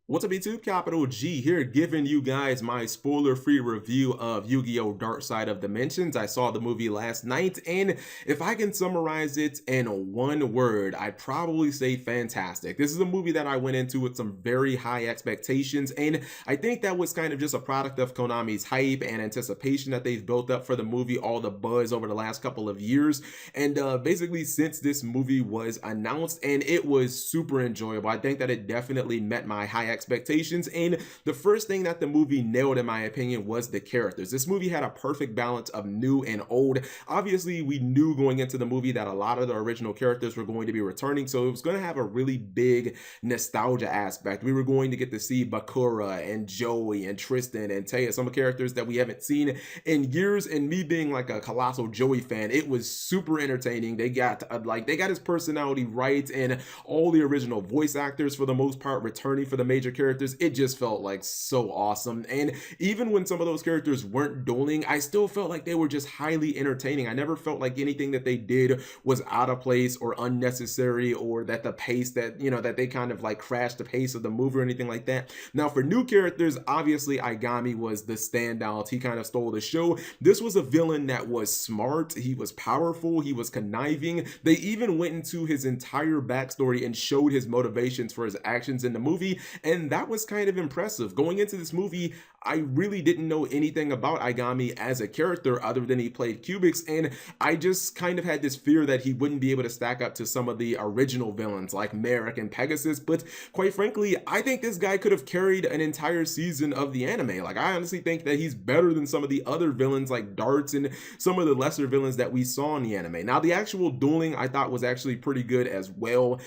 What's up YouTube, Capital G here, giving you guys my spoiler-free review of Yu-Gi-Oh! Dark Side of Dimensions. I saw the movie last night, and if I can summarize it in one word, I'd probably say fantastic. This is a movie that I went into with some very high expectations, and I think that was kind of just a product of Konami's hype and anticipation that they've built up for the movie, all the buzz over the last couple of years, and basically since this movie was announced, and it was super enjoyable. I think that it definitely met my high expectations, and the first thing that the movie nailed in my opinion was the characters. This movie had a perfect balance of new and old. Obviously we knew going into the movie that a lot of the original characters were going to be returning, so it was going to have a really big nostalgia aspect. We were going to get to see Bakura and Joey and Tristan and Taya, some characters that we haven't seen in years, and me being like a colossal Joey fan, it was super entertaining. They got they got his personality right, and all the original voice actors for the most part returning for the major characters. It just felt like so awesome, and even when some of those characters weren't dueling, I still felt like they were just highly entertaining. I never felt like anything that they did was out of place or unnecessary, or that the pace that, you know, that they kind of like crashed the pace of the movie or anything like that. Now for new characters, obviously Aigami was the standout. He kind of stole the show. This was a villain that was smart, he was powerful, he was conniving. They even went into his entire backstory and showed his motivations for his actions in the movie, and that was kind of impressive. Going into this movie, I really didn't know anything about Aigami as a character other than he played Cubics, and I just kind of had this fear that he wouldn't be able to stack up to some of the original villains like Merrick and Pegasus, but quite frankly, I think this guy could have carried an entire season of the anime. Like, I honestly think that he's better than some of the other villains like Darts and some of the lesser villains that we saw in the anime. Now, the actual dueling I thought was actually pretty good as well.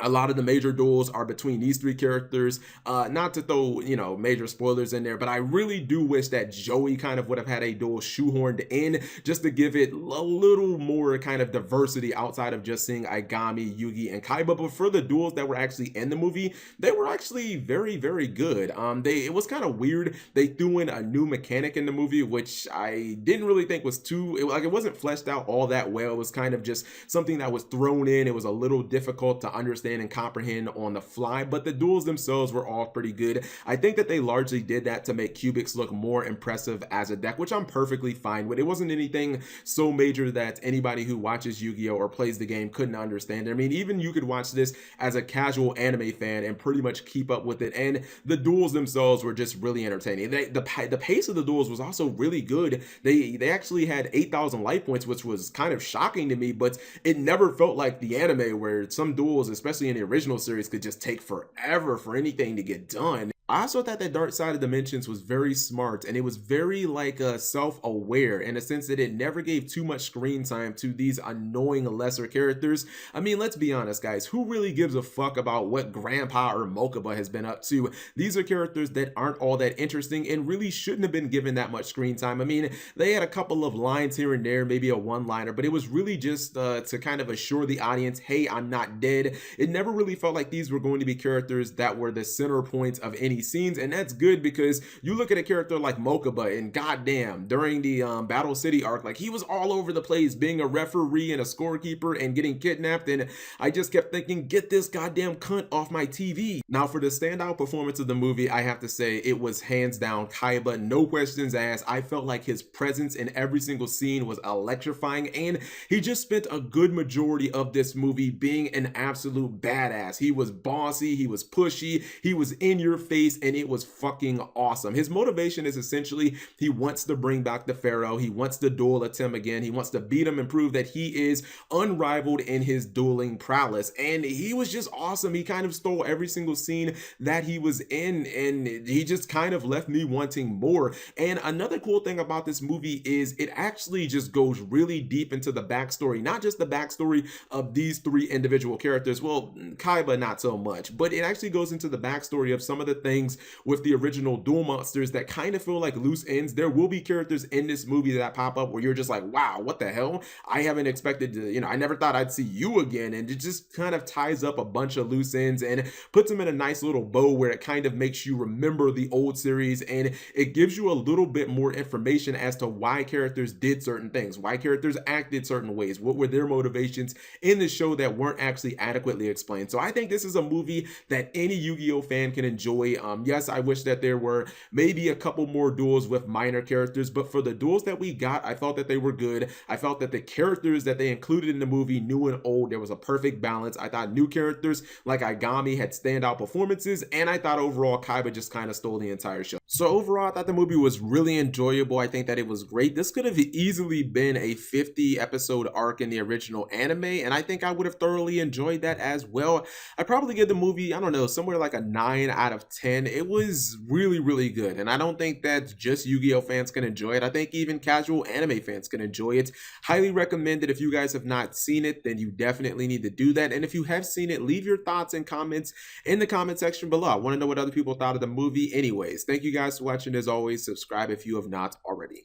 A lot of the major duels are between these three characters. Not to throw, you know, major spoilers in there, but I really do wish that Joey kind of would have had a duel shoehorned in just to give it a little more kind of diversity outside of just seeing Aigami, Yugi, and Kaiba. But for the duels that were actually in the movie, they were actually very, very good. It was kind of weird. They threw in a new mechanic in the movie, which I didn't really think was it wasn't fleshed out all that well. It was kind of just something that was thrown in. It was a little difficult to understand and comprehend on the fly, but the duels themselves were all pretty good. I think that they largely did that to make Cubics look more impressive as a deck, which I'm perfectly fine with. It wasn't anything so major that anybody who watches Yu-Gi-Oh or plays the game couldn't understand. I mean, even you could watch this as a casual anime fan and pretty much keep up with it, and the duels themselves were just really entertaining. The pace of the duels was also really good. They actually had 8,000 life points, which was kind of shocking to me, but it never felt like the anime where some duels, especially in the original series, could just take forever for anything to get done. I also thought that Dark Side of Dimensions was very smart, and it was very like self-aware in a sense that it never gave too much screen time to these annoying lesser characters. I mean, let's be honest guys, who really gives a fuck about what Grandpa or Mokuba has been up to? These are characters that aren't all that interesting and really shouldn't have been given that much screen time. I mean, they had a couple of lines here and there, maybe a one-liner, but it was really just to kind of assure the audience, hey, I'm not dead. It never really felt like these were going to be characters that were the center point of any scenes, and that's good because you look at a character like Mokuba, and goddamn, during the Battle City arc, like, he was all over the place being a referee and a scorekeeper and getting kidnapped, and I just kept thinking, get this goddamn cunt off my TV. Now for the standout performance of the movie, I have to say it was hands down Kaiba, no questions asked. I felt like his presence in every single scene was electrifying, and he just spent a good majority of this movie being an absolute badass. He was bossy, he was pushy, he was in your face, and it was fucking awesome. His motivation is essentially he wants to bring back the Pharaoh, he wants to duel at him again, he wants to beat him and prove that he is unrivaled in his dueling prowess, and he was just awesome. He kind of stole every single scene that he was in, and he just kind of left me wanting more. And another cool thing about this movie is it actually just goes really deep into the backstory, not just the backstory of these three individual characters, well, Kaiba not so much, but it actually goes into the backstory of some of the things things with the original Duel monsters that kind of feel like loose ends. There will be characters in this movie that pop up where you're just like, wow, what the hell? I haven't expected to, I never thought I'd see you again. And it just kind of ties up a bunch of loose ends and puts them in a nice little bow where it kind of makes you remember the old series, and it gives you a little bit more information as to why characters did certain things, why characters acted certain ways, what were their motivations in the show that weren't actually adequately explained. So I think this is a movie that any Yu-Gi-Oh fan can enjoy. Yes, I wish that there were maybe a couple more duels with minor characters, but for the duels that we got, I felt that they were good. I felt that the characters that they included in the movie, new and old, there was a perfect balance. I thought new characters like Aigami had standout performances, and I thought overall Kaiba just kind of stole the entire show. So overall, I thought the movie was really enjoyable. I think that it was great. This could have easily been a 50 episode arc in the original anime, and I think I would have thoroughly enjoyed that as well. I probably give the movie, I don't know, somewhere like a 9 out of 10. It was really, really good, and I don't think that just Yu-Gi-Oh fans can enjoy it. I think even casual anime fans can enjoy it. Highly recommend it. If you guys have not seen it, then you definitely need to do that. And if you have seen it, leave your thoughts and comments in the comment section below. I want to know what other people thought of the movie. Anyways, thank you guys for watching. As always, subscribe if you have not already.